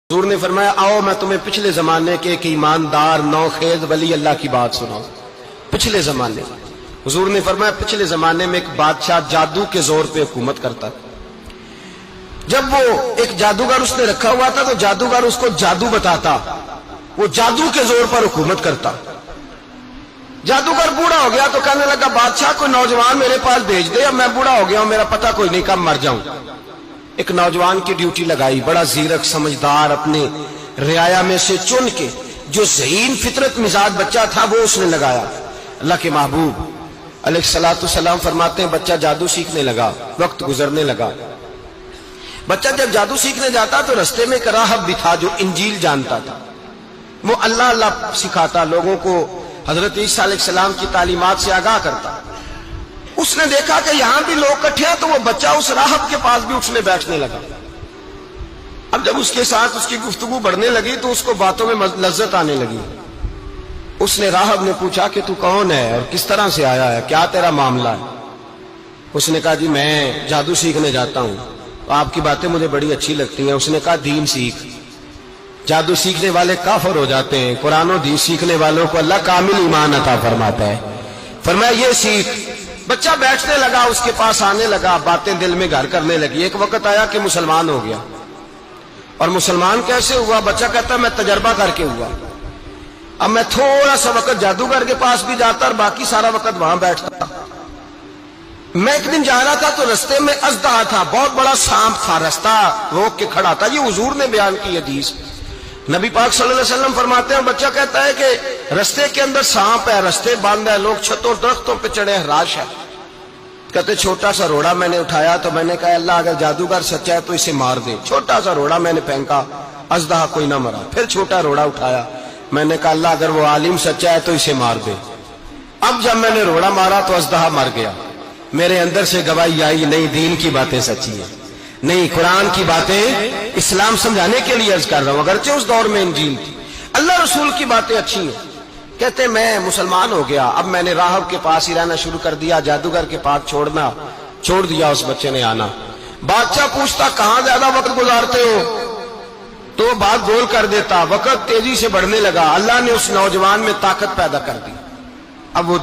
حضور نے فرمایا آؤ میں تمہیں پچھلے زمانے کے ایک ایماندار نوخیز ولی اللہ کی بات سناؤں۔ پچھلے زمانے حضور نے فرمایا پچھلے زمانے میں ایک بادشاہ جادو کے زور پہ حکومت کرتا تھا۔ جب وہ ایک جادوگر اس نے رکھا ہوا تھا تو جادوگر اس کو جادو بتاتا، وہ جادو کے زور پر حکومت کرتا۔ جادوگر بوڑھا ہو گیا تو کہنے لگا بادشاہ کوئی نوجوان میرے پاس بھیج دے، اب میں بوڑھا ہو گیا ہوں، میرا پتہ کوئی نہیں کب مر جاؤں۔ ایک نوجوان کی ڈیوٹی لگائی، بڑا زیرک سمجھدار، اپنے رعایا میں سے چن کے جو ذہین فطرت مزاج بچہ تھا وہ اس نے لگایا۔ اللہ کے محبوب علیہ الصلوۃ والسلام فرماتے ہیں بچہ جادو سیکھنے لگا، وقت گزرنے لگا۔ بچہ جب جادو سیکھنے جاتا تو رستے میں ایک راہب بھی تھا جو انجیل جانتا تھا، وہ اللہ اللہ سکھاتا، لوگوں کو حضرت عیسیٰ علیہ السلام کی تعلیمات سے آگاہ کرتا۔ اس نے دیکھا کہ یہاں بھی لوگ اکٹھے ہیں تو وہ بچہ اس راہب کے پاس بھی اٹھنے بیٹھنے لگا۔ اب جب اس کے ساتھ اس کی گفتگو بڑھنے لگی تو اس کو باتوں میں لذت آنے لگی۔ اس نے راہب نے پوچھا کہ تو کون ہے اور کس طرح سے آیا ہے، کیا تیرا معاملہ ہے؟ اس نے کہا جی میں جادو سیکھنے جاتا ہوں، آپ کی باتیں مجھے بڑی اچھی لگتی ہیں۔ اس نے کہا دین سیکھ، جادو سیکھنے والے کافر ہو جاتے ہیں، قرآن و حدیث سیکھنے والوں کو اللہ کامل ایمان عطا فرماتا ہے۔ فرمایا یہ سیکھ۔ بچہ بیٹھنے لگا، اس کے پاس آنے لگا، باتیں دل میں گھر کرنے لگی۔ ایک وقت آیا کہ مسلمان ہو گیا، اور مسلمان کیسے ہوا؟ بچہ کہتا میں تجربہ کر کے ہوا۔ اب میں تھوڑا سا وقت جادوگر کے پاس بھی جاتا اور باقی سارا وقت وہاں بیٹھتا۔ میں ایک دن جا رہا تھا تو رستے میں اژدہا تھا، بہت بڑا سانپ تھا، رستہ روک کے کھڑا تھا۔ یہ حضور نے بیان کی حدیث، نبی پاک صلی اللہ علیہ وسلم فرماتے ہیں بچہ کہتا ہے کہ رستے کے اندر سانپ ہے، رستے بند ہے، لوگ چھتوں درختوں پہ چڑھے، ہراش ہے۔ کہتے چھوٹا سا روڑا میں نے اٹھایا تو میں نے کہا اللہ اگر جادوگر سچا ہے تو اسے مار دے۔ چھوٹا سا روڑا میں نے پھینکا، اژدہا کوئی نہ مرا۔ پھر چھوٹا روڑا اٹھایا، میں نے کہا اللہ اگر وہ عالم سچا ہے تو اسے مار دے۔ اب جب میں نے روڑا مارا تو اژدہا مر گیا۔ میرے اندر سے گواہی آئی نہیں دین کی باتیں سچی ہیں، نہیں قرآن کی باتیں اسلام سمجھانے کے لیے عرض کر رہا ہوں، اگرچہ اس دور میں انجیل تھی، اللہ رسول کی باتیں اچھی ہیں۔ کہتے میں مسلمان ہو گیا، اب میں نے راہب کے پاس ہی رہنا شروع کر دیا، جادوگر کے پاس چھوڑ دیا۔ اس بچے نے آنا، بادشاہ پوچھتا کہاں زیادہ وقت گزارتے ہو تو بات گول کر دیتا۔ وقت تیزی سے بڑھنے لگا، اللہ نے اس نوجوان میں طاقت پیدا کر دی۔ اب وہ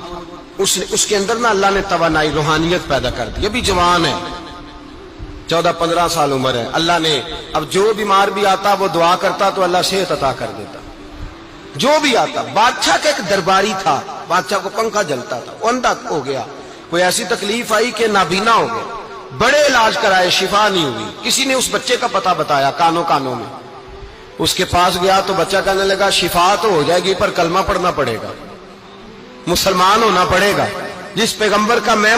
اس کے اندر نا اللہ نے توانائی روحانیت پیدا کر دی، ابھی جوان ہے، 14-15 سال عمر ہے۔ اللہ نے اب جو بیمار بھی آتا وہ دعا کرتا تو اللہ صحت عطا کر دیتا، جو بھی آتا۔ بادشاہ کا ایک درباری تھا، بادشاہ کو پنکھا جلتا تھا، وہ اندھا ہو گیا، کوئی ایسی تکلیف آئی کہ نابینا ہو گیا، بڑے علاج کرائے شفا نہیں ہوئی۔ کسی نے اس بچے کا پتہ بتایا کانوں میں، اس کے پاس گیا تو بچہ کہنے لگا شفا تو ہو جائے گی پر کلمہ پڑھنا پڑے گا، مسلمان ہونا پڑے گا، جس پیغمبر کا میں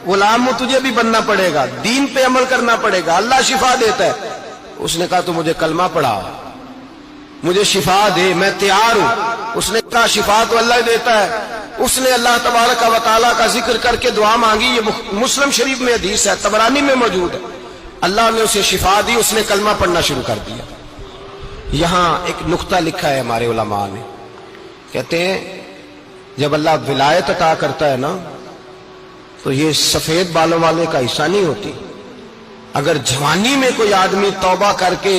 غلام ہوں تجھے بھی بننا پڑے گا، دین پہ عمل کرنا پڑے گا، اللہ شفا دیتا ہے۔ اس نے کہا تو مجھے کلمہ پڑھا، مجھے شفا دے، میں تیار ہوں۔ اس نے کہا شفا تو اللہ دیتا ہے۔ اس نے اللہ تبارک و تعالیٰ کا ذکر کر کے دعا مانگی، یہ مسلم شریف میں حدیث ہے، طبرانی میں موجود ہے۔ اللہ نے اسے شفا دی، اس نے کلمہ پڑھنا شروع کر دیا۔ یہاں ایک نقطہ لکھا ہے ہمارے علماء نے، کہتے ہیں جب اللہ ولایت عطا کرتا ہے نا تو یہ سفید بالوں والے کا حصہ نہیں ہوتی۔ اگر جوانی میں کوئی آدمی توبہ کر کے